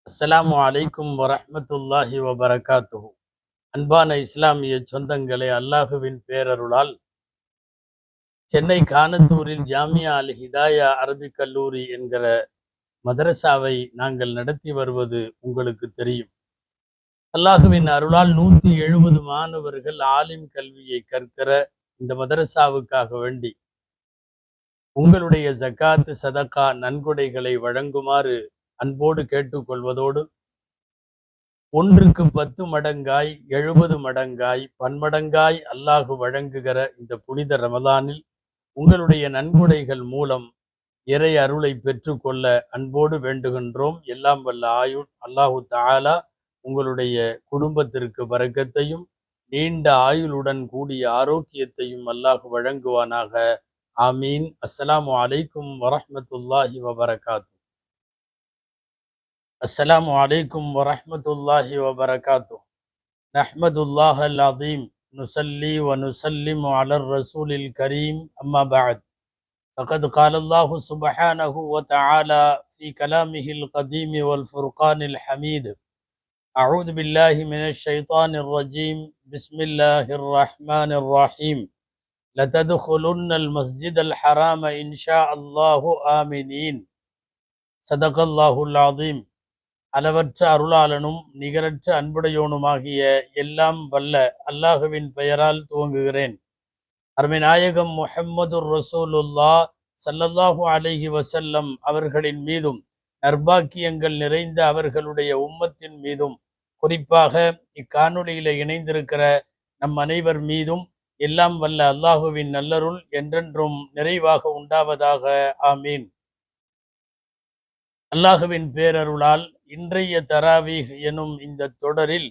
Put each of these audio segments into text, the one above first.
அஸ்ஸலாமு அலைக்கும் வரஹ்மத்துல்லாஹி வபரகாத்துஹு. அன்பான இஸ்லாமிய சொந்தங்களே, அல்லாஹுவின் பேரருளால் சென்னை கானத்தூரில் ஜாமியா அல் ஹிதாயா அரபிக் கல்லூரி என்கிற மதரசாவை நாங்கள் நடத்தி வருவது உங்களுக்கு தெரியும். அல்லாஹுவின் அருளால் 170 மாணவர்கள் ஆலிம் கல்வியை கற்கிற இந்த மதரசாவுக்காக வேண்டி உங்களுடைய ஜக்காத்து சதகா நன்கொடைகளை வழங்குமாறு அன்போடு கேட்டுக்கொள்வதோடு, ஒன்றுக்கு 10 மடங்காய் 70 மடங்காய் பன்மடங்காய் அல்லாஹு வழங்குகிற இந்த புனித ரமலானில் உங்களுடைய நன்கொடைகள் மூலம் இறை அருளை பெற்றுக்கொள்ள அன்போடு வேண்டுகின்றோம். எல்லாம் வல்ல அல்லாஹு தஆலா உங்களுடைய குடும்பத்திற்கு பரக்கத்தையும் நீண்ட ஆயுளுடன் கூடிய ஆரோக்கியத்தையும் அல்லாஹு வழங்குவானாக. ஆமீன். அஸ்ஸலாமு அலைக்கும் வரஹ்மத்துல்லாஹி வபரகாத்து. அஸ்ஸலாமு அலைக்கும் வரஹ்மத்துல்லாஹி வபரகாத்து. நஹ்மதுல்லாஹல் அஸீம் நுஸல்லி வ நுஸல்லிமு அலர் ரசூலில் கரீம். அம்மா பஅத். فقد قال الله سبحانه وتعالى في كلامه القديم والفرقان الحميد: أعوذ بالله من الشيطان الرجيم. بسم الله الرحمن الرحيم. لتدخلن المسجد الحرام إن شاء الله آمنين. صدق الله العظيم. அளவற்ற அருளாளனும் நிகரற்ற அன்புடையோனுமாகிய எல்லாம் வல்ல அல்லாஹுவின் பெயரால் துவங்குகிறேன். அருமை நாயகம் முஹம்மதுர் ரசூலுல்லா ஸல்லல்லாஹு அலைஹி வஸல்லம் அவர்களின் மீதும், நற்பாக்கியங்கள் நிறைந்த அவர்களுடைய உம்மத்தின் மீதும், குறிப்பாக இக்காணொளியில இணைந்திருக்கிற நம் அனைவர் மீதும் எல்லாம் வல்ல அல்லாஹுவின் நல்லருள் என்றென்றும் நிறைவாக உண்டாவதாக. ஆமீன். அல்லாஹுவின் பேரருளால் இன்றைய தராவீஹ் எனும் இந்த தொடரில்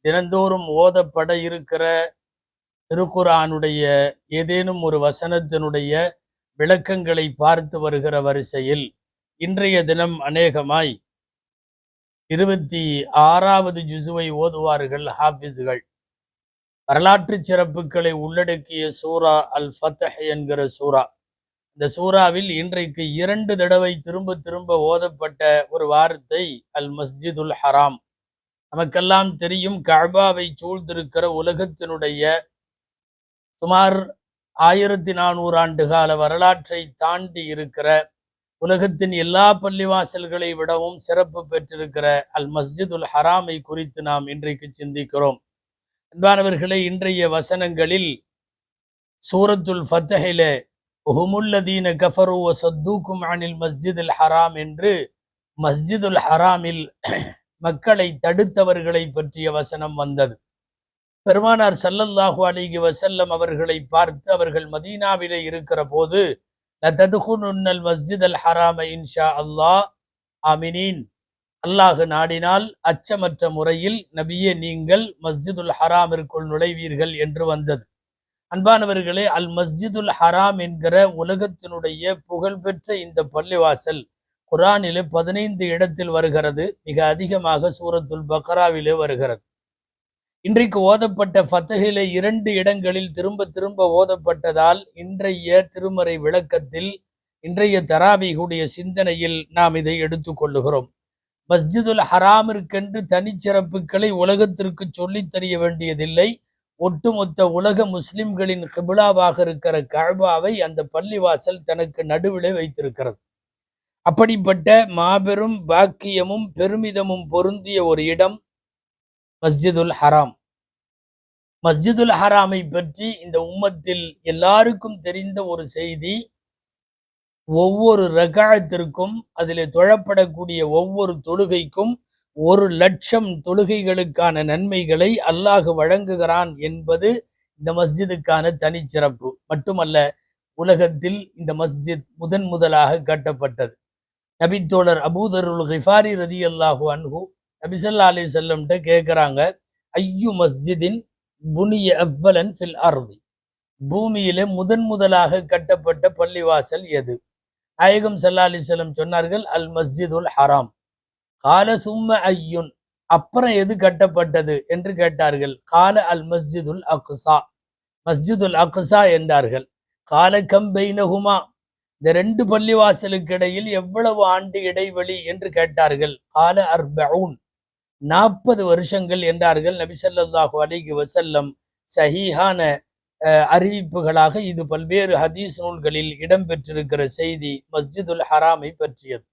தினந்தோறும் ஓதப்பட இருக்கிற திருக்குர்ஆனுடைய ஏதேனும் ஒரு வசனத்தினுடைய விளக்கங்களை பார்த்து வருகிற வரிசையில் இன்றைய தினம் அநேகமாய் 26வது ஜுசுவை ஓதுவார்கள் ஹாஃபிஸ்கள். வரலாற்று சிறப்புகளை உள்ளடக்கிய சூரா அல் ஃபத்ஹ் என்கிற சூரா. இந்த சூறாவில் இன்றைக்கு 2 தடவை திரும்ப திரும்ப ஓதப்பட்ட ஒரு வார்த்தை அல் மஸ்ஜிதுல் ஹராம். நமக்கெல்லாம் தெரியும், கஅபாவை சூழ்ந்திருக்கிற உலகத்தினுடைய சுமார் 1400 ஆண்டு கால வரலாற்றை தாண்டி இருக்கிற, உலகத்தின் எல்லா பள்ளிவாசல்களை விடவும் சிறப்பு பெற்றிருக்கிற அல் மஸ்ஜிதுல் ஹராமை குறித்து நாம் இன்றைக்கு சிந்திக்கிறோம். அன்பானவர்களே, இன்றைய வசனங்களில் சூரத்துல் ஃபத்ஹிலே ஹுமுல்லதீன கஃபரு வ ஸத்தூக்கும் அனில் மஸ்ஜிதுல் ஹராம் என்று மஸ்ஜிதுல் ஹராமில் மக்களை தடுத்தவர்களை பற்றிய வசனம் வந்தது. பெருமானார் ஸல்லல்லாஹு அலைஹி வஸல்லம் அவர்களை பார்த்து அவர்கள் மதீனாவிலே இருக்கிற போது, லததுகுலுன்னல் மஸ்ஜிதல் ஹராம இன்ஷா அல்லாஹ் ஆமினீன், அல்லாஹ் நாடினால் அச்சமற்ற முறையில் நபியே நீங்கள் மஸ்ஜிதுல் ஹராமிற்குள் நுழைவீர்கள் என்று வந்தது. அன்பானவர்களே, அல் மஸ்ஜிதுல் ஹராம் என்கிற உலகத்தினுடைய புகழ்பெற்ற இந்த பள்ளிவாசல் குர்ஆனிலே 15 இடத்தில் வருகிறது. மிக அதிகமாக சூரத்துல் பக்ராவிலே வருகிறது. இன்றைக்கு ஓதப்பட்ட ஃபத்ஹிலே 2 இடங்களில் திரும்ப திரும்ப ஓதப்பட்டதால் இன்றைய திருமறை விளக்கத்தில், இன்றைய தராவீஹுடைய சிந்தனையில் நாம் இதை எடுத்துக்கொள்ளுகிறோம். மஸ்ஜிதுல் ஹராமிற்கென்று தனிச்சிறப்புகளை உலகத்திற்கு சொல்லித் தெரிய வேண்டியதில்லை. ஒட்டுமொத்த உலக முஸ்லிம்களின் கிபிலாவாக இருக்கிற கஅபாவை அந்த பள்ளிவாசல் தனக்கு நடுவிலே வைத்திருக்கிறது. அப்படிப்பட்ட மாபெரும் பாக்கியமும் பெருமிதமும் பொருந்திய ஒரு இடம் மஸ்ஜிதுல் ஹராம். மஸ்ஜிதுல் ஹராமை பற்றி இந்த உம்மத்தில் எல்லாருக்கும் தெரிந்த ஒரு செய்தி, ஒவ்வொரு ரகாஅத்திற்கும், அதிலே தொழப்படக்கூடிய ஒவ்வொரு தொழுகைக்கும் 1,00,000 தொழுகைகளுக்கான நன்மைகளை அல்லாஹ் வழங்குகிறான் என்பது இந்த மஸ்ஜிதுக்கான தனிச்சிறப்பு. மட்டுமல்ல, உலகத்தில் இந்த மஸ்ஜித் முதலாக கட்டப்பட்டது. நபித்தோழர் அபூதருல் கிஃபாரி ரதியல்லாஹு அன்ஹு நபி ஸல்லல்லாஹு அலைஹி வஸல்லம் கேட்கிறாங்க, ஐயு மஸ்ஜிதின் புனிய அவ்வலன் ஃபில் அர்தி, பூமியிலே முதலாக கட்டப்பட்ட பள்ளிவாசல் எது? நாயகம் ஸல்லல்லாஹு அலைஹி வஸல்லம் சொன்னார்கள், அல் மஸ்ஜிதுல் ஹராம். கால சும்ம ஐயுன், அப்புறம் எது கட்டப்பட்டது என்று கேட்டார்கள். கால அல் மஸ்ஜிதுல் அக்ஸா, மஸ்ஜிதுல் அக்ஸா என்றார்கள். கால கம் பைனஹுமா, இந்த ரெண்டு பள்ளிவாசலுக்கு இடையில் எவ்வளவு ஆண்டு இடைவெளி என்று கேட்டார்கள். கால அர்பஊன், 40 வருஷங்கள் என்றார்கள் நபி ஸல்லல்லாஹு அலைஹி வஸல்லம். சஹீஹான அறிவிப்புகளாக இது பல்வேறு ஹதீஸ் நூல்களில் இடம்பெற்றிருக்கிற செய்தி மஸ்ஜிதுல் ஹராமை பற்றியது.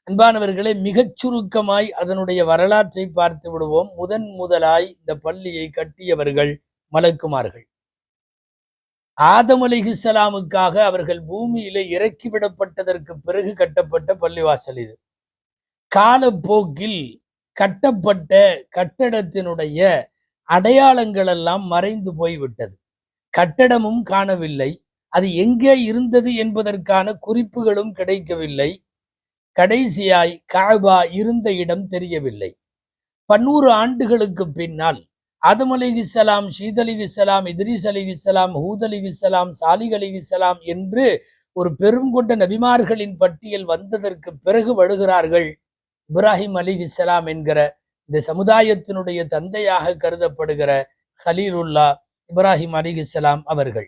அன்பானவர்களே, மிகச் சுருக்கமாய் அதனுடைய வரலாற்றை பார்த்து விடுவோம். முதலாய் இந்த பள்ளியை கட்டியவர்கள் மலக்குமார்கள். ஆதம் அலைஹிஸ்ஸலாமுக்காக அவர்கள் பூமியிலே இறக்கிவிடப்பட்டதற்கு பிறகு கட்டப்பட்ட பள்ளிவாசல் இது. காலப்போக்கில் கட்டப்பட்ட கட்டடத்தினுடைய அடையாளங்கள் எல்லாம் மறைந்து போய்விட்டது. கட்டடமும் காணவில்லை, அது எங்கே இருந்தது என்பதற்கான குறிப்புகளும் கிடைக்கவில்லை. கடைசியாய் கஅபா இருந்த இடம் தெரியவில்லை. 100 ஆண்டுகளுக்கு பின்னால் ஆதம் அலைஹிஸ்ஸலாம், ஷீத் அலைஹிஸ்ஸலாம், இத்ரீஸ் அலைஹிஸ்ஸலாம், ஹூத் அலைஹிஸ்ஸலாம், சாலிஹ் அலைஹிஸ்ஸலாம் என்று ஒரு பெருங்கொண்ட நபிமார்களின் பட்டியல் வந்ததற்கு பிறகு வருகிறார்கள் இப்ராஹிம் அலைஹிஸ்ஸலாம் என்கிற இந்த சமுதாயத்தினுடைய தந்தையாக கருதப்படுகிற ஹலீலுல்லா இப்ராஹிம் அலைஹிஸ்ஸலாம் அவர்கள்.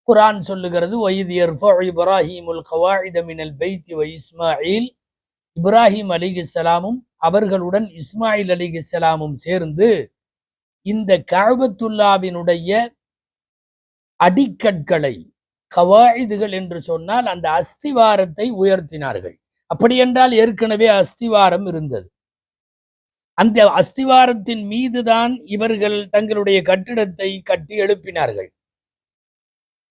குர்ஆன் சொல்லுகிறது, வஇத் யர்ஃபஉ இப்ராஹீமுல் கவாயித மினல் பைத்தி வ இஸ்மாயில். இப்ராஹிம் அலைஹிஸ்ஸலாமும் அவர்களுடன் இஸ்மாயில் அலைஹிஸ்ஸலாமும் சேர்ந்து இந்த கஅபத்துல்லாவினுடைய அடிக்கற்களை, கவாயிதுகள் என்று சொன்னால் அந்த அஸ்திவாரத்தை உயர்த்தினார்கள். அப்படி என்றால் ஏற்கனவே அஸ்திவாரம் இருந்தது. அந்த அஸ்திவாரத்தின் மீதுதான் இவர்கள் தங்களுடைய கட்டிடத்தை கட்டி எழுப்பினார்கள்.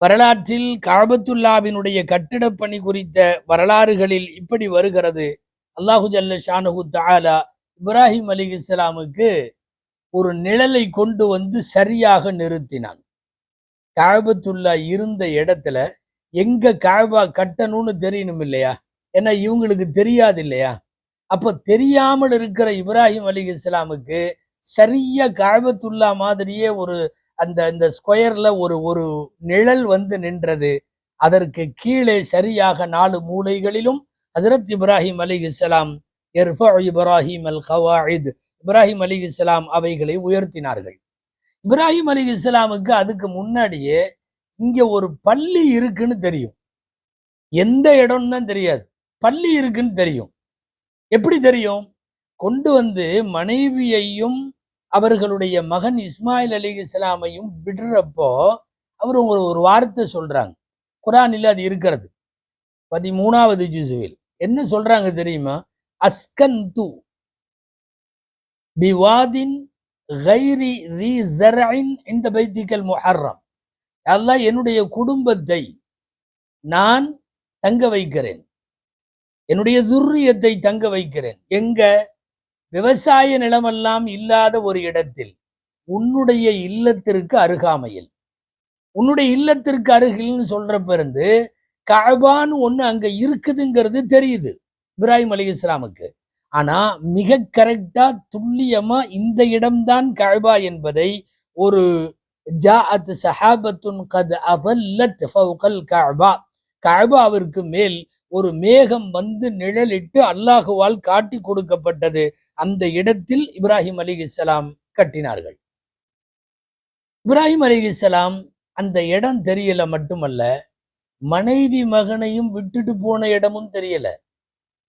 வரலாற்றில் கஅபத்துல்லாவினுடைய கட்டிடப் பணி குறித்த வரலாறுகளில் இப்படி வருகிறது. அல்லாஹு ஜல்ல ஷானஹு தஆலா இப்ராஹிம் அலைஹிஸ்ஸலாமுக்கு ஒரு நிழலை கொண்டு வந்து சரியாக நிறுத்தினான். கஅபத்துல்லா இருந்த இடத்துல எங்க கஅபா கட்டணும்னு தெரியணும் இல்லையா? ஏன்னா இவங்களுக்கு தெரியாது இல்லையா? அப்ப தெரியாமல் இருக்கிற இப்ராஹிம் அலைஹிஸ்ஸலாமுக்கு சரியா கஅபத்துல்லா மாதிரியே ஒரு அந்த ஸ்கொயர்ல ஒரு நிழல் வந்து நின்றது. அதற்கு கீழே சரியாக 4 மூலைகளிலும் ஹஜ்ரத் இப்ராஹிம் அலைஹிஸ்ஸலாம் யர்ஃபஉ இப்ராஹிம் அல் கவாயித், இப்ராஹிம் அலைஹிஸ்ஸலாம் அவைகளை உயர்த்தினார்கள். இப்ராஹிம் அலைஹிஸ்ஸலாமுக்கு அதுக்கு முன்னாடியே இங்க ஒரு பள்ளி இருக்குன்னு தெரியும். எந்த இடம்னு தான் தெரியாது, பள்ளி இருக்குன்னு தெரியும். எப்படி தெரியும்? கொண்டு வந்து மனைவியையும் அவர்களுடைய மகன் இஸ்மாயில் அலைஹிஸ்ஸலாமையும் விடுறப்போ அவர் ஒரு வார்த்தை சொல்றாங்க. குர்ஆனில் அது இருக்கிறது. 13வது ஜுஸ்வில் என்ன சொல்றாங்க தெரியுமா? அஸ்கன்து பிவாதின் கைரி தி ஸர்இன் இன்த பைத்திகல் முஹர்ரம். அல்லாஹ், என்னுடைய குடும்பத்தை நான் தங்க வைக்கிறேன், என்னுடைய துர்ரியத்தை தங்க வைக்கிறேன். எங்க? விவசாய நிலமெல்லாம் இல்லாத ஒரு இடத்தில், உன்னுடைய இல்லத்திற்கு அருகாமையில். உன்னுடைய இல்லத்திற்கு அருகில்னு சொல்றப்ப இருந்து கஅபான்னு ஒண்ணு அங்க இருக்குதுங்கிறது தெரியுது இப்ராஹிம் அலைஹிஸ்ஸலாமுக்கு. ஆனா மிக கரெக்டா துல்லியமா இந்த இடம்தான் கஅபா என்பதை ஒரு ஜாஅத் ஸஹாபத்துன் கத் அவல்லத் ஃபௌகல் கஅபா, கஅபாவிற்கு மேல் ஒரு மேகம் வந்து நிழலிட்டு அல்லாஹுவால் காட்டி கொடுக்கப்பட்டது. அந்த இடத்தில் இப்ராஹிம் அலைஹிஸ்ஸலாம் கட்டினார்கள். இப்ராஹிம் அலைஹிஸ்ஸலாம் அந்த இடம் தெரியல மட்டுமல்ல, மனைவி மகனையும் விட்டுட்டு போன இடமும் தெரியல.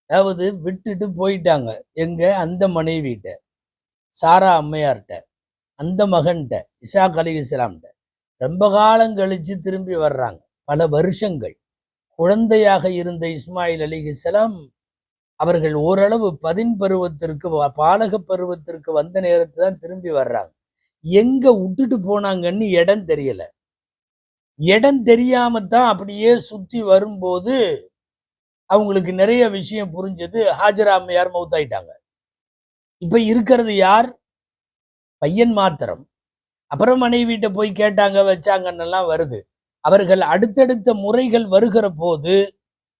அதாவது விட்டுட்டு போயிட்டாங்க. எங்க? அந்த மனைவிட்ட, சாரா அம்மையார்கிட்ட, அந்த மகன்கிட்ட, இசாக் அலைஹிஸ்ஸலாம்கிட்ட. ரொம்ப காலம் கழிச்சு திரும்பி வர்றாங்க, பல வருஷங்கள். குழந்தையாக இருந்த இஸ்மாயில் அலைஹிஸ்ஸலாம் அவர்கள் ஓரளவு பருவத்திற்கு, பாலக பருவத்திற்கு வந்த நேரத்துல தான் திரும்பி வர்றாங்க. எங்க விட்டுட்டு போனாங்கன்னு இடம் தெரியல. இடம் தெரியாமத்தான் அப்படியே சுத்தி வரும்போது அவங்களுக்கு நிறைய விஷயம் புரிஞ்சது. ஹாஜரா அம்மையார் மௌத்தாயிட்டாங்க. இப்ப இருக்கிறது யார்? பையன் மாத்திரம். அப்புறம் மனைவிட்ட போய் கேட்டாங்க, வச்சாங்கன்னெல்லாம் வருது. அவர்கள் அடுத்தடுத்த முறைகள் வருகிற போது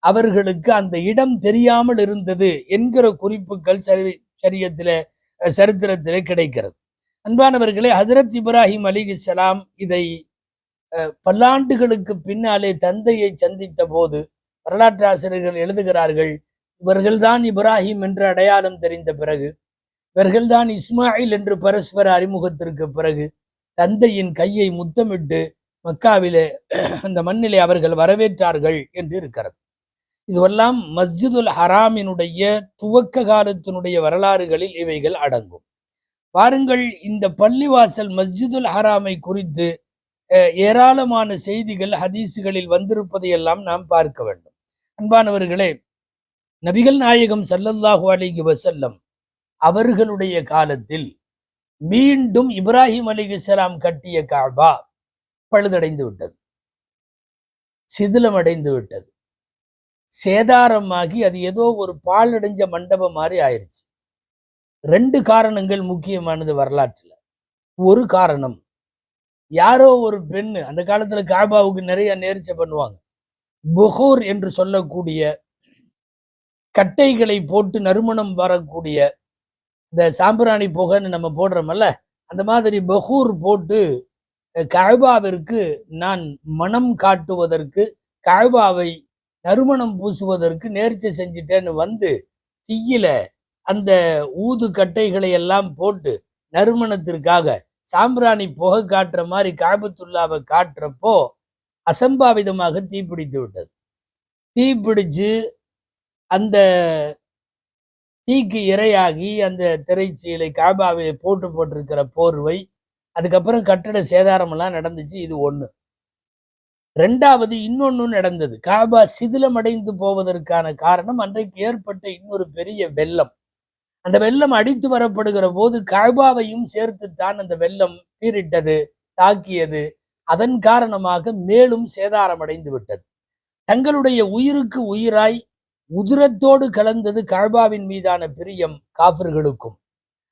அவர்களுக்கு அந்த இடம் தெரியாமல் இருந்தது என்கிற குறிப்புகள் சரித்திரத்திலே கிடைக்கிறது. அன்பானவர்களே, ஹஜ்ரத் இப்ராஹிம் அலைஹிஸ்ஸலாம் இதை பல்லாண்டுகளுக்கு பின்னாலே தந்தையை சந்தித்த போது வரலாற்று ஆசிரியர்கள் எழுதுகிறார்கள், இவர்கள்தான் இப்ராஹிம் என்று அடையாளம் தெரிந்த பிறகு, இவர்கள்தான் இஸ்மாயில் என்று பரஸ்பர அறிமுகத்திற்கு பிறகு தந்தையின் கையை முத்தமிட்டு மக்காவிலே அந்த மண்ணிலே அவர்கள் வரவேற்றார்கள் என்று இருக்கிறது. இதுவெல்லாம் மஸ்ஜிதுல் ஹராமினுடைய துவக்க காலத்தினுடைய வரலாறுகளில் இவைகள் அடங்கும். பாருங்கள், இந்த பள்ளிவாசல் மஸ்ஜிதுல் ஹராமை குறித்து ஏராளமான செய்திகள் ஹதீசுகளில் வந்திருப்பதையெல்லாம் நாம் பார்க்க வேண்டும். அன்பானவர்களே, நபிகள் நாயகம் ஸல்லல்லாஹு அலைஹி வஸல்லம் அவர்களுடைய காலத்தில் மீண்டும் இப்ராஹிம் அலைஹிஸ்ஸலாம் கட்டிய கஅபா பழுதடைந்து விட்டது, சிதிலமடைந்து விட்டது, சேதாரமாகி அது ஏதோ ஒரு பாழடைஞ்ச மண்டபம் மாதிரி ஆயிருச்சு. 2 காரணங்கள் முக்கியமானது வரலாற்றுல. ஒரு காரணம், யாரோ ஒரு பெண்ணு, அந்த காலத்துல காபாவுக்கு நிறைய நேர்ச்சை பண்ணுவாங்க, புகூர் என்று சொல்லக்கூடிய கட்டைகளை போட்டு நறுமணம் வரக்கூடிய இந்த சாம்பிராணி புகைன்னு நம்ம போடுறோமல்ல, அந்த மாதிரி பகூர் போட்டு கஅபாவிற்கு நான் மனம் காட்டுவதற்கு, கஅபாவை நறுமணம் பூசுவதற்கு நேர்ச்சை செஞ்சுட்டேன்னு வந்து தீயில அந்த ஊது கட்டைகளை எல்லாம் போட்டு நறுமணத்திற்காக சாம்பிராணி புகை காட்டுற மாதிரி காபத்துல்லாவை காட்டுறப்போ அசம்பாவிதமாக தீப்பிடித்து விட்டது. தீப்பிடிச்சு அந்த தீக்கு இரையாகி அந்த திரைச்சீலை காபாவிலே போட்டிருக்கிற போர்வை, அதுக்கப்புறம் கட்டட சேதாரம் எல்லாம் நடந்துச்சு. இது ஒண்ணு. 2வது இன்னொன்னு நடந்தது. காபா சிதிலமடைந்து போவதற்கான காரணம் அன்றைக்கு ஏற்பட்ட இன்னொரு பெரிய வெள்ளம். அந்த வெள்ளம் அடித்து வரப்படுகிற போது காபாவையும் சேர்த்துத்தான் அந்த வெள்ளம் பீரிட்டது, தாக்கியது. அதன் காரணமாக மேலும் சேதாரமடைந்து விட்டது. தங்களுடைய உயிருக்கு உயிராய் உதிரத்தோடு கலந்தது கஅபாவின் மீதான பிரியம் காஃபிர்களுக்கும்.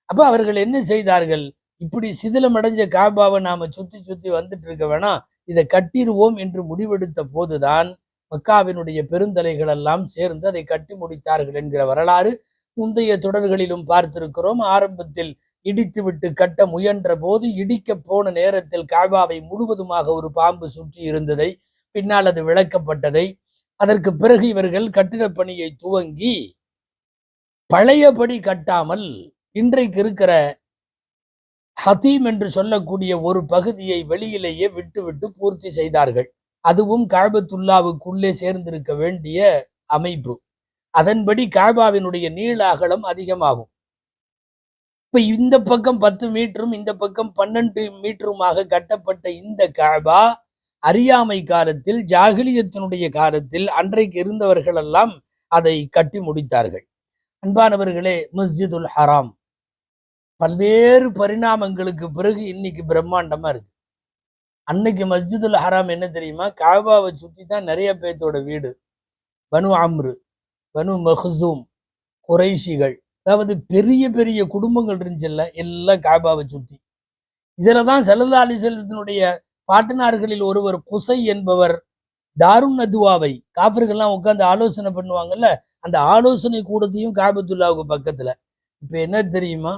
அப்ப அவர்கள் என்ன செய்தார்கள், இப்படி சிதிலமடைஞ்ச காபாவை நாம சுத்தி சுத்தி வந்துட்டு இருக்க வேணாம், இதை கட்டிடுவோம் என்று முடிவெடுத்த போதுதான் மக்காவினுடைய பெருந்தலைகள் எல்லாம் சேர்ந்து அதை கட்டி முடித்தார்கள் என்கிற வரலாறு முந்தைய தொடர்களிலும் பார்த்திருக்கிறோம். ஆரம்பத்தில் இடித்துவிட்டு கட்ட முயன்ற போது, இடிக்க போன நேரத்தில் காபாவை முழுவதுமாக ஒரு பாம்பு சுற்றி இருந்ததை, பின்னால் அது விளக்கப்பட்டதை, அதற்கு பிறகு இவர்கள் கட்டிடப் பணியை துவங்கி பழையபடி கட்டாமல் இன்றைக்கு இருக்கிற ஹதீம் என்று சொல்லக்கூடிய ஒரு பகுதியை வெளியிலேயே விட்டு பூர்த்தி செய்தார்கள். அதுவும் கஅபத்துல்லாவுக்குள்ளே சேர்ந்திருக்க வேண்டிய அமைப்பு. அதன்படி காபாவினுடைய நீள அகலம் அதிகமாகும். இப்ப இந்த பக்கம் 10 மீட்டரும் இந்த பக்கம் 12 மீட்டருமாக கட்டப்பட்ட இந்த காபா அறியாமை காலத்தில், ஜாகிலியத்தினுடைய காலத்தில் அன்றைக்கு இருந்தவர்கள் எல்லாம் அதை கட்டி முடித்தார்கள். அன்பானவர்களே, மஸ்ஜிதுல் ஹராம் பல்வேறு பரிணாமங்களுக்கு பிறகு இன்னைக்கு பிரம்மாண்டமா இருக்கு. அன்னைக்கு மஸ்ஜிதுல் ஹராம் என்ன தெரியுமா, காபாவை சுத்தி தான் நிறைய பேர்த்தோட வீடு. பனு அம்ரு, பனு மஹ்சூம், குறைஷிகள், அதாவது பெரிய பெரிய குடும்பங்கள் இருந்துச்சுல்ல, எல்லாம் காபாவை சுத்தி. இதுலதான் ஸல்லல்லாஹு அலைஹி வஸல்லத்தினுடைய பாட்டனார்களில் ஒருவர் குசை என்பவர் தாருன் நதுவாவை, காஃபிர்கள்லாம் உட்கார்ந்து ஆலோசனை பண்ணுவாங்கல்ல, அந்த ஆலோசனை கூடத்தையும் காபத்துல்லாவுக்கு பக்கத்துல. இப்ப என்ன தெரியுமா,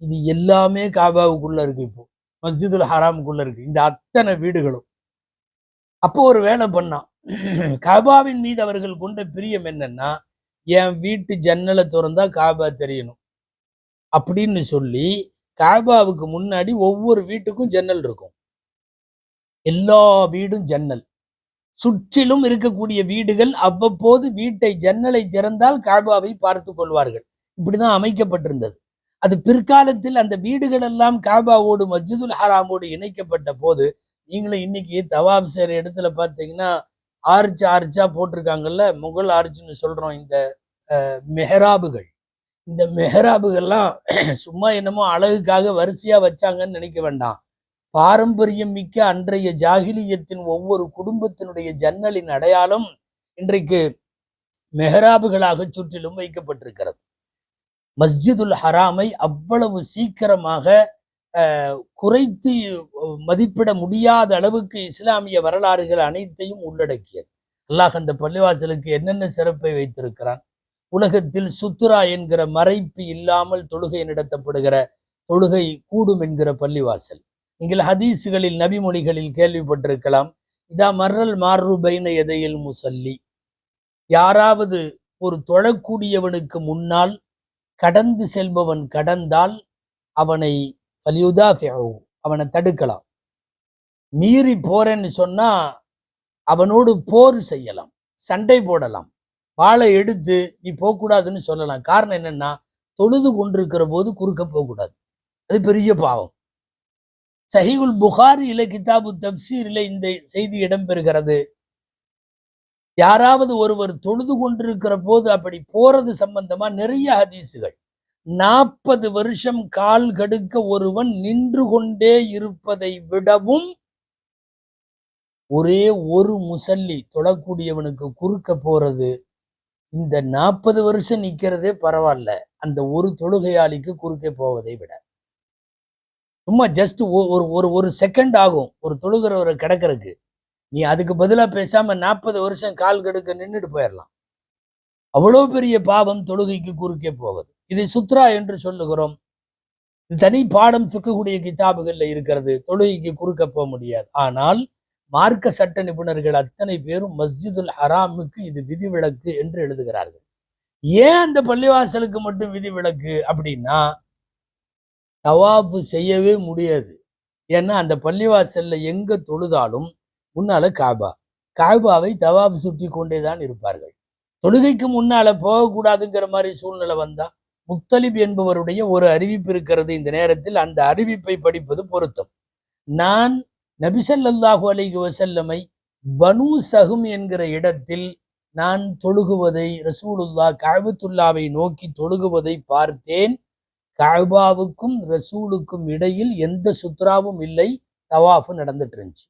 இது எல்லாமே காபாவுக்குள்ள இருக்கு. இப்போ மஸ்ஜிதுல் ஹராமுக்குள்ள இருக்கு இந்த அத்தனை வீடுகளும். அப்போ ஒரு வேலை பண்ணான், காபாவின் மீது அவர்கள் கொண்ட பிரியம் என்னன்னா, என் வீட்டு ஜன்னலை திறந்தா காபா தெரியணும் அப்படின்னு சொல்லி காபாவுக்கு முன்னாடி ஒவ்வொரு வீட்டுக்கும் ஜன்னல் இருக்கும். எல்லா வீடும் ஜன்னல். சுற்றிலும் இருக்கக்கூடிய வீடுகள் அவ்வப்போது வீட்டை ஜன்னலை திறந்தால் காபாவை பார்த்து கொள்வார்கள். இப்படிதான் அமைக்கப்பட்டிருந்தது. அது பிற்காலத்தில் அந்த வீடுகள் எல்லாம் காபாவோடு மஸ்ஜிதுல் ஹராமோடு இணைக்கப்பட்ட போது, நீங்களும் இன்னைக்கு தவாப் செய்யற இடத்துல பார்த்தீங்கன்னா ஆர்ச்சா போட்டிருக்காங்கல்ல, முகல் ஆர்ச்சுன்னு சொல்றோம். இந்த மெஹராபுகள், இந்த மெஹராபுகள்லாம் சும்மா என்னமோ அழகுக்காக வரிசையா வச்சாங்கன்னு நினைக்க வேண்டாம். பாரம்பரியம் மிக்க அன்றைய ஜாகிலியத்தின் ஒவ்வொரு குடும்பத்தினுடைய ஜன்னலின் அடையாளம் இன்றைக்கு மெஹராபுகளாக சுற்றிலும் வைக்கப்பட்டிருக்கிறது. மஸ்ஜிதுல் ஹராமை அவ்வளவு சீக்கிரமாக குறைத்து மதிப்பிட முடியாத அளவுக்கு இஸ்லாமிய வரலாறுகள் அனைத்தையும் உள்ளடக்கியது. அல்லாஹ் அந்த பள்ளிவாசலுக்கு என்னென்ன சிறப்பை வைத்திருக்கிறான். உலகத்தில் சுத்ரா என்கிற மறைப்பு இல்லாமல் தொழுகை நடத்தப்படுகிற, தொழுகை கூடும் என்கிற பள்ளிவாசல். நீங்கள் ஹதீஸுகளில், நபிமொழிகளில் கேள்விப்பட்டிருக்கலாம், இதா மர்ரல் மார்ரு பைன எதையில் முசல்லி, யாராவது ஒரு தொழக்கூடியவனுக்கு முன்னால் கடந்து செல்பவன் கடந்தால் அவனை அவனை தடுக்கலாம். மீறி போறேன்னு சொன்னா அவனோடு போர் செய்யலாம், சண்டை போடலாம். வாளை எடுத்து நீ போகக்கூடாதுன்னு சொல்லலாம். காரணம் என்னன்னா, தொழுது கொண்டிருக்கிற போது குறுக்க போகக்கூடாது. அது பெரிய பாவம். சஹீஹுல் புகாரியில கிதாபு தப்சீரில இந்த செய்தி இடம்பெறுகிறது. யாராவது ஒருவர் தொழுது கொண்டிருக்கிற போது அப்படி போறது சம்பந்தமா நிறைய ஹதீசுகள். 40 வருஷம் கால் கடுக்க ஒருவன் நின்று கொண்டே இருப்பதை விடவும் ஒரே ஒரு முசல்லி தொழக்கூடியவனுக்கு குறுக்க போறது, இந்த 40 வருஷம் நிக்கிறதே பரவாயில்ல, அந்த ஒரு தொழுகையாளிக்கு குறுக்கே போவதை விட. சும்மா ஜஸ்ட் ஒரு ஒரு ஒரு செகண்ட் ஆகும் ஒரு தொழுகிறவரை கிடக்கிறதுக்கு. நீ அதுக்கு பதிலா பேசாம 40 வருஷம் கால் கடுக்க நின்றுட்டு போயிடலாம். அவ்வளவு பெரிய பாவம் தொழுகைக்கு குறுக்கே போவது. இதை சுத்ரா என்று சொல்லுகிறோம். இது தனி பாடம் ஃபிக்ஹுடைய கிதாபுகள்ல இருக்கிறது. தொழுகைக்கு குறுக்க போக முடியாது. ஆனால் மார்க்க சட்ட நிபுணர்கள் அத்தனை பேரும் மஸ்ஜிதுல் ஹராமுக்கு இது விதிவிலக்கு என்று எழுதுகிறார்கள். ஏன் அந்த பள்ளிவாசலுக்கு மட்டும் விதிவிலக்கு அப்படின்னா, தவாஃப் செய்யவே முடியாது. ஏன்னா அந்த பள்ளிவாசல்ல எங்க தொழுதாலும் முன்னால காபா, காபாவை தவாஃப் சுற்றி கொண்டேதான் இருப்பார்கள். தொழுகைக்கு முன்னால போகக்கூடாதுங்கிற மாதிரி சூழ்நிலை வந்தா, முக்தலிப் என்பவருடைய ஒரு அறிவிப்பு இருக்கிறது. இந்த நேரத்தில் அந்த அறிவிப்பை படிப்பது பொருத்தம். நான் நபி ஸல்லல்லாஹு அலைஹி வஸல்லமை பனு சஹும் என்கிற இடத்தில் நான் தொழுகுவதை, ரசூலுல்லாஹ் கஅபத்துல்லாவை நோக்கி தொழுகுவதை பார்த்தேன். கஅபாவுக்கும் ரசூலுக்கும் இடையில் எந்த சுத்ராவும் இல்லை, தவாஃபு நடந்துட்டு இருந்துச்சு.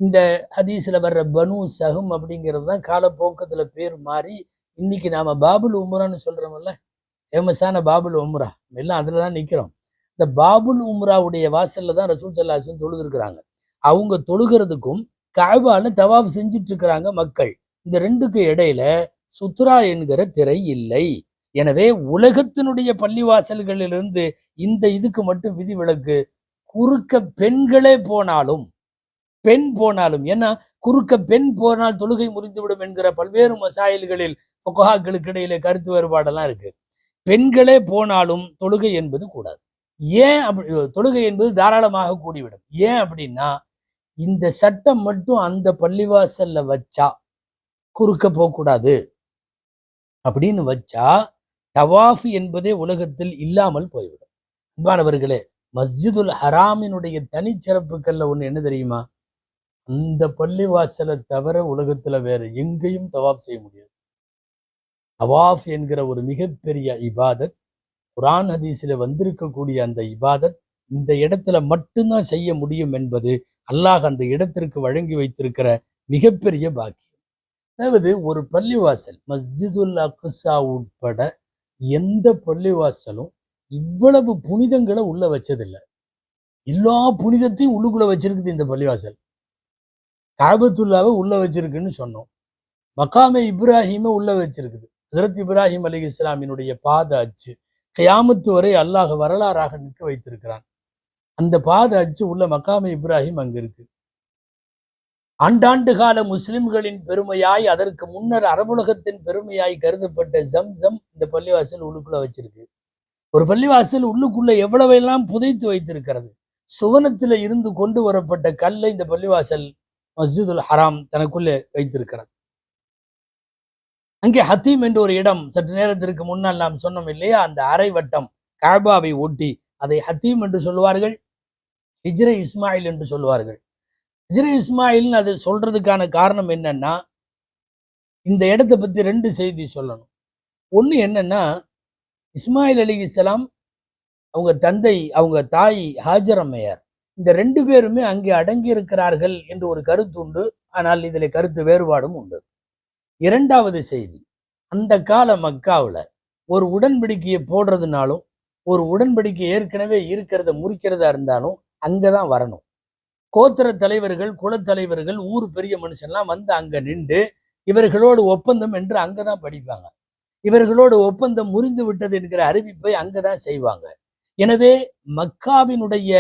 இந்த ஹதீஸ்ல வர்ற பனு சஹும் அப்படிங்கிறது தான் காலப்போக்கத்துல பேர் மாறி இன்னைக்கு நாம பாபுல் உம்ரான்னு சொல்றோம்ல, ஃபேமஸான பாபுல் உம்ரா, எல்லாம் அதுலதான் நிக்கிறோம். இந்த பாபுல் உம்ராவுடைய வாசல்ல தான் ரசூல் ஸல்லல்லாஹு அலைஹி வஸல்லம் தொழுதுருக்கிறாங்க. அவங்க தொழுகிறதுக்கும் கஅபால தவாஃப் செஞ்சுட்டு இருக்கிறாங்க மக்கள். இந்த ரெண்டுக்கு இடையில சுத்ரா என்கிற திரை இல்லை. எனவே உலகத்தினுடைய பள்ளிவாசல்களிலிருந்து இந்த இதுக்கு மட்டும் விதிவிலக்கு. குறுக்க பெண்களே போனாலும், பெண் போனாலும், ஏன்னா குறுக்க பெண் போனால் தொழுகை முறிந்துவிடும் என்கிற பல்வேறு மசாயில்களில் ஃபுகஹாக்களுக்கு இடையிலே கருத்து வேறுபாடெல்லாம் இருக்கு. பெண்களே போனாலும் தொழுகை என்பது கூடாது. ஏன் அப்படி? தொழுகை என்பது தாராளமாக கூடிவிடும். ஏன் அப்படின்னா, இந்த சட்டம் மட்டும் அந்த பள்ளிவாசல்ல வச்சா குறுக்க போகக்கூடாது அப்படின்னு வச்சா, தவாஃப் என்பதே உலகத்தில் இல்லாமல் போய்விடும். அன்பானவர்களே, மஸ்ஜிதுல் ஹராமினுடைய தனிச்சிறப்புகள்ல ஒண்ணு என்ன தெரியுமா? அந்த பள்ளிவாசலை தவிர உலகத்துல வேற எங்கேயும் தவாஃப் செய்ய முடியாது. தவாஃப் என்கிற ஒரு மிகப்பெரிய இபாதத், குர்ஆன் ஹதீஸில் வந்திருக்கக்கூடிய அந்த இபாதத் இந்த இடத்துல மட்டும்தான் செய்ய முடியும் என்பது அல்லாஹ் அந்த இடத்திற்கு வழங்கி வைத்திருக்கிற மிகப்பெரிய பாக்கியம். அதாவது ஒரு பள்ளிவாசல், மஸ்ஜிதுல் அக்ஸா உட்பட எந்த பள்ளிவாசலும் இவ்வளவு புனிதங்களை உள்ள வச்சதில்லை. எல்லா புனிதத்தையும் உள்ளுக்குள்ள வச்சிருக்குது இந்த பள்ளிவாசல். காபத்துல்லாவை உள்ள வச்சிருக்குன்னு சொன்னோம். மகாமே இப்ராஹிமை உள்ள வச்சிருக்குது. ஹஜ்ரத் இப்ராஹிம் அலைஹிஸ்ஸலாமினுடைய பாத அச்சு கியாமத்து வரை அல்லாஹ் வரலாறாக நிற்க வைத்திருக்கிறான். அந்த பாத அச்சு உள்ள மகாமே இப்ராஹிம் அங்க இருக்கு. ஆண்டாண்டு கால முஸ்லிம்களின் பெருமையாய், அதற்கு முன்னர் அரபுலகத்தின் பெருமையாய் கருதப்பட்ட ஜம்சம் இந்த பள்ளிவாசல் உள்ளுக்குள்ள வச்சிருக்கு. ஒரு பள்ளிவாசல் உள்ளுக்குள்ள எவ்வளவெல்லாம் புதைத்து வைத்திருக்கிறது. சுவனத்துல இருந்து கொண்டு வரப்பட்ட கல்லை இந்த பள்ளிவாசல் மஸ்ஜிதுல் ஹராம் தனக்குள்ளே வைத்திருக்கிறது. அங்கே ஹத்தீம் என்ற ஒரு இடம், சற்று நேரத்திற்கு முன்னால் நாம் சொன்னோம் இல்லையா, அந்த அரை வட்டம் காபாவை ஒட்டி, அதை ஹத்தீம் என்று சொல்லுவார்கள், ஹிஜ்ரே இஸ்மாயில் என்று சொல்லுவார்கள். ஹிஜ்ரே இஸ்மாயில்னு அது சொல்றதுக்கான காரணம் என்னன்னா, இந்த இடத்தை பத்தி 2 செய்தி சொல்லணும். ஒண்ணு என்னன்னா, இஸ்மாயில் அலைஹிஸ்ஸலாம், அவங்க தந்தை, அவங்க தாய் ஹாஜர் அம்மையார், இந்த 2 பேருமே அங்கே அடங்கி இருக்கிறார்கள் என்று ஒரு கருத்து உண்டு. ஆனால் இதில் கருத்து வேறுபாடும் உண்டு. 2வது செய்தி, அந்த கால மக்காவுல ஒரு உடன்படிக்கையை போடுறதுனாலும், ஒரு உடன்படிக்கை ஏற்கனவே இருக்கிறத முறிக்கிறதா இருந்தாலும் அங்கதான் வரணும். கோத்திர தலைவர்கள், குலத்தலைவர்கள், ஊர் பெரிய மனுஷன்லாம் வந்து அங்க நின்று இவர்களோடு ஒப்பந்தம் என்று அங்கதான் படிப்பாங்க. இவர்களோடு ஒப்பந்தம் முறிந்து விட்டது என்கிற அறிவிப்பை அங்கதான் செய்வாங்க. எனவே மக்காவினுடைய,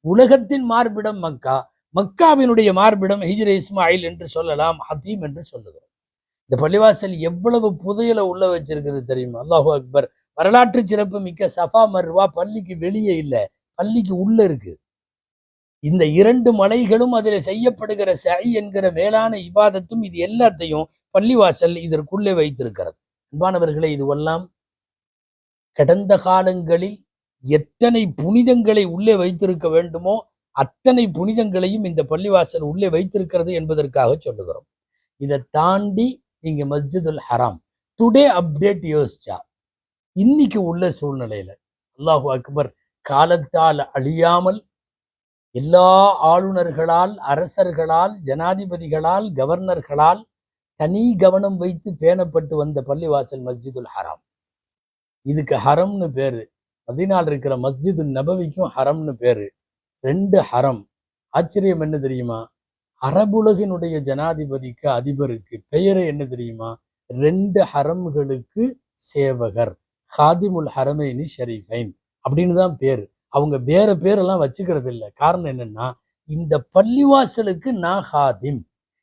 உலகத்தின் மார்பிடம் மக்கா, மக்காவினுடைய மார்பிடம் ஹிஜ்ரே இஸ்மாயில் என்று சொல்லலாம், ஹத்தீம் என்று சொல்லுகிறோம். இந்த பள்ளிவாசல் எவ்வளவு புதையலை உள்ள வச்சிருக்குது தெரியுமா? அல்லாஹு அக்பர். வரலாற்று சிறப்பு மிக்க சஃபா மர்வா பள்ளிக்கு வெளியே இல்லை, பள்ளிக்கு உள்ள இருக்கு. இந்த 2 மலைகளும் அதில் செய்யப்படுகிற சை என்கிற மேலான இபாதத்தும் இது எல்லாத்தையும் பள்ளிவாசல் இதற்குள்ளே வைத்திருக்கிறது. அன்பானவர்களே, இதுவெல்லாம் கடந்த காலங்களில் எத்தனை புனிதங்களை உள்ளே வைத்திருக்க வேண்டுமோ அத்தனை புனிதங்களையும் இந்த பள்ளிவாசல் உள்ளே வைத்திருக்கிறது என்பதற்காக சொல்லுகிறோம். இதை தாண்டி நீங்க மஸ்ஜிதுல் ஹராம் டுடே அப்டேட் யோசிச்சா இன்னைக்கு உள்ள சூழ்நிலையில அல்லாஹு அக்பர், காலத்தால் அழியாமல் எல்லா ஆளுநர்களால், அரசர்களால், ஜனாதிபதிகளால், கவர்னர்களால் தனி கவனம் வைத்து பேணப்பட்டு வந்த பள்ளிவாசல் மஸ்ஜிதுல் ஹராம். இதுக்கு ஹரம்னு பேரு. மதீனால இருக்கிற மஸ்ஜிது நபவிக்கும் ஹரம்னு பேரு. 2 ஹரம். ஆச்சரியம் என்ன தெரியுமா? அரபுலகினுடைய ஜனாதிபதிக்கு, அதிபருக்கு பெயரே என்ன தெரியுமா? 2 ஹரம்களுக்கு சேவகர், ஹாதிமுல் ஹரமைனி ஷரீஃபைன் அப்படின்னு தான் பேரு. அவங்க வேற பேரெல்லாம் வச்சுக்கிறது இல்லை. காரணம் என்னன்னா, இந்த பள்ளிவாசலுக்கு நான் ஹாதிம்,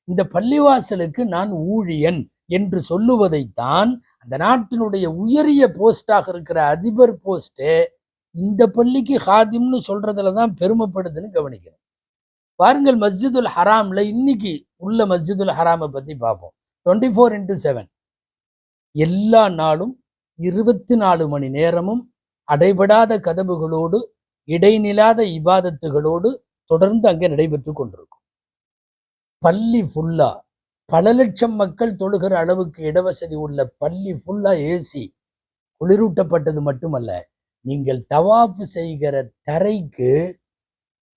இந்த பள்ளிவாசலுக்கு நான் ஊழியன் என்று சொல்லுவதைத்தான் அந்த நாட்டினுடைய உயரிய போஸ்டாக இருக்கிற அதிபர் போஸ்டே இந்த பள்ளிக்கு ஹாதிம்னு சொல்றதுலதான் பெருமைப்படுதுன்னு கவனிக்கணும். பாருங்கள், மஸ்ஜிதுல் ஹராம்ல இன்னைக்கு உள்ள மஸ்ஜிதுல் ஹராமை பத்தி பார்ப்போம். 24x7 எல்லா நாளும் 24 மணி நேரமும் அடைபடாத கதவுகளோடு, இடைநிலாத இபாதத்துகளோடு தொடர்ந்து அங்கே நடைபெற்று கொண்டிருக்கும். பள்ளி ஃபுல்லா பல லட்சம் மக்கள் தொழுகிற அளவுக்கு இடவசதி உள்ள பள்ளி ஃபுல்லா ஏசி, குளிரூட்டப்பட்டது மட்டுமல்ல, நீங்கள் தவாஃப் செய்கிற தரைக்கு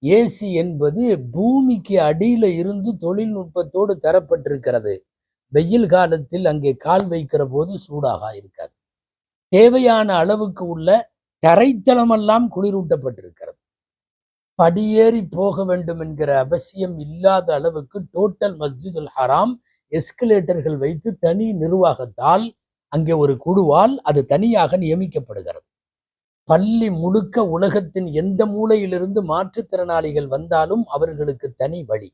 ஏசி என்பது பூமிக்கு அடியில இருந்து தொழில்நுட்பத்தோடு தரப்பட்டிருக்கிறது. வெயில் காலத்தில் அங்கே கால் வைக்கிற போது சூடாக இருக்காது. தேவையான அளவுக்கு உள்ள தரைத்தளமெல்லாம் குளிரூட்டப்பட்டிருக்கிறது. படியேறி போக வேண்டும் என்கிற அவசியம் இல்லாத அளவுக்கு டோட்டல் மஸ்ஜிதுல் ஹராம் எஸ்கலேட்டர்கள் வைத்து தனி நிர்வாகத்தால் அங்கே ஒரு குழுவால் அது தனியாக நியமிக்கப்படுகிறது. பள்ளி முழுக்க உலகத்தின் எந்த மூலையிலிருந்து மாற்றுத்திறனாளிகள் வந்தாலும் அவர்களுக்கு தனி வழி.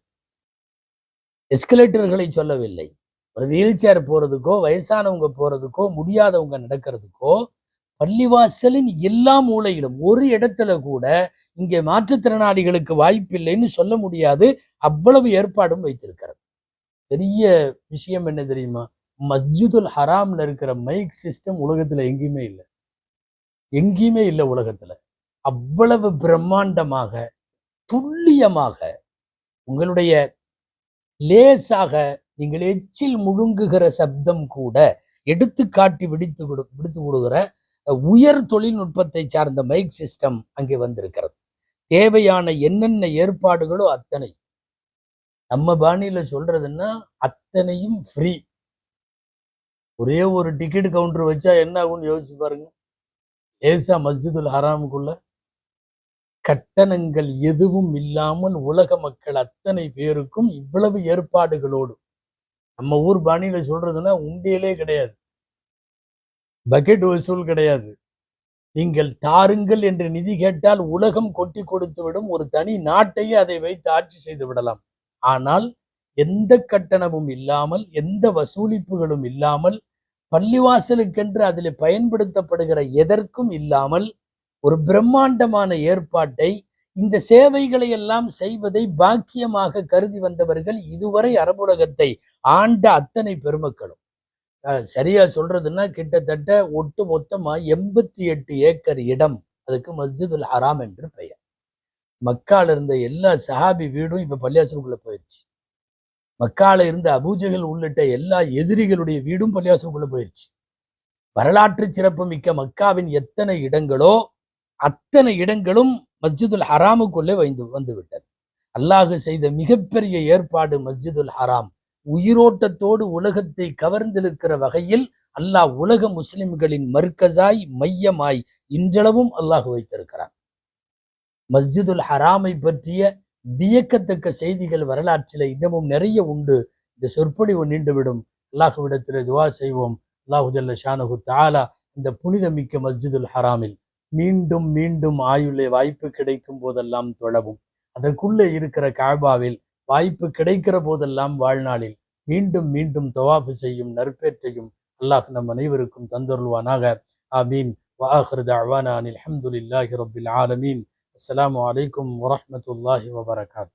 எஸ்கலேட்டர்களை சொல்லவில்லை. ஒரு வீல் சேர் போறதுக்கோ, வயசானவங்க போறதுக்கோ, முடியாதவங்க நடக்கிறதுக்கோ, பள்ளிவாசலின் எல்லா மூலையிலும் ஒரு இடத்துல கூட இங்கே மாற்றுத்திறனாளிகளுக்கு வாய்ப்பில்லைன்னு சொல்ல முடியாது. அவ்வளவு ஏற்பாடும் வைத்திருக்கிறது. பெரிய விஷயம் என்ன தெரியுமா? மஸ்ஜிதுல் ஹராம்ல இருக்கிற மைக் சிஸ்டம் உலகத்துல எங்கேயுமே இல்லை, எங்கேயுமே இல்லை உலகத்துல. அவ்வளவு பிரம்மாண்டமாக, துல்லியமாக, உங்களுடைய லேசாக நீங்கள் எச்சில் முழுங்குகிற சப்தம் கூட எடுத்து காட்டி விடுத்து கொடுக்கிற உயர் தொழில்நுட்பத்தை சார்ந்த மைக் சிஸ்டம் அங்கே வந்திருக்கிறது. தேவையான என்னென்ன ஏற்பாடுகளோ அத்தனை, நம்ம பாணியில சொல்றதுன்னா அத்தனையும் ஃப்ரீ. ஒரே ஒரு டிக்கெட் கவுண்டர் வச்சா என்ன ஆகும்னு யோசிச்சு பாருங்க. ஏசா மஸ்ஜிதுல் ஹராமுக்குள்ள கட்டணங்கள் எதுவும் இல்லாமல் உலக மக்கள் அத்தனை பேருக்கும் இவ்வளவு ஏற்பாடுகளோடு, நம்ம ஊர் பாணியில சொல்றதுன்னா உண்டியலே கிடையாது, பக்கெட் வசூல் கிடையாது. நீங்கள் தாருங்கள் என்று நிதி கேட்டால் உலகம் கொட்டி கொடுத்து விடும். ஒரு தனி நாட்டையே அதை வைத்து ஆட்சி செய்து விடலாம். ஆனால் எந்த கட்டணமும் இல்லாமல், எந்த வசூலிப்புகளும் இல்லாமல், பள்ளிவாசலுக்கென்று அதில் பயன்படுத்தப்படுகிற எதற்கும் இல்லாமல் ஒரு பிரம்மாண்டமான ஏற்பாட்டை, இந்த சேவைகளை எல்லாம் செய்வதை பாக்கியமாக கருதி வந்தவர்கள் இதுவரை அரபுலகத்தை ஆண்ட அத்தனை பெருமக்களும். சரியா சொல்றதுன்னா கிட்டத்தட்ட ஒட்டு மொத்தமா 88 ஏக்கர் இடம் அதுக்கு மஸ்ஜிதுல் ஹராம் என்று பெயர். மக்கால இருந்த எல்லா சஹாபி வீடும் இப்ப பள்ளியாசலுக்குள்ள போயிருச்சு. மக்கால இருந்த அபூஜஹல் உள்ளிட்ட எல்லா எதிரிகளுடைய வீடும் பள்ளியாசலுக்குள்ள போயிருச்சு. வரலாற்று சிறப்பு மிக்க மக்காவின் எத்தனை இடங்களோ அத்தனை இடங்களும் மஸ்ஜிதுல் ஹராமுக்குள்ளே வந்து விட்டது. அல்லாஹ் செய்த மிகப்பெரிய ஏற்பாடு மஸ்ஜிதுல் ஹராம். உயிரோட்டத்தோடு உலகத்தை கவர்ந்திருக்கிற வகையில் அல்லாஹ் உலக முஸ்லிம்களின் மர்கஸாய், மையமாய் இன்றளவும் அல்லாஹ் வைத்திருக்கிறார். மஸ்ஜிதுல் ஹராமை பற்றிய வியக்கத்தக்க செய்திகள் வரலாற்றில் இன்னமும் நிறைய உண்டு. இந்த சொற்பொழிவு நீண்டுவிடும். அல்லாஹ்விடத்தில் துவா செய்வோம். அல்லாஹு ஜல்ல ஷானஹு தஆலா இந்த புனிதமிக்க மஸ்ஜிதுல் ஹராமில் மீண்டும் மீண்டும் ஆயுளே வாய்ப்பு கிடைக்கும் போதெல்லாம் தொழவும், அதற்குள்ளே இருக்கிற காபாவில் வாய்ப்பு கிடைக்கிற போதெல்லாம் வாழ்நாளில் மீண்டும் மீண்டும் தவாஃப் செய்யும் நற்பேற்றையும் அல்லாஹ் நம் அனைவருக்கும் தந்தருள்வானாக. ஆமீன். வஆகிரு தஅவானா அனில் ஹம்துலில்லாஹி ரப்பில் ஆலமீன். அஸ்ஸலாமு அலைக்கும் வரஹ்மத்துல்லாஹி வபரகாத்துஹு.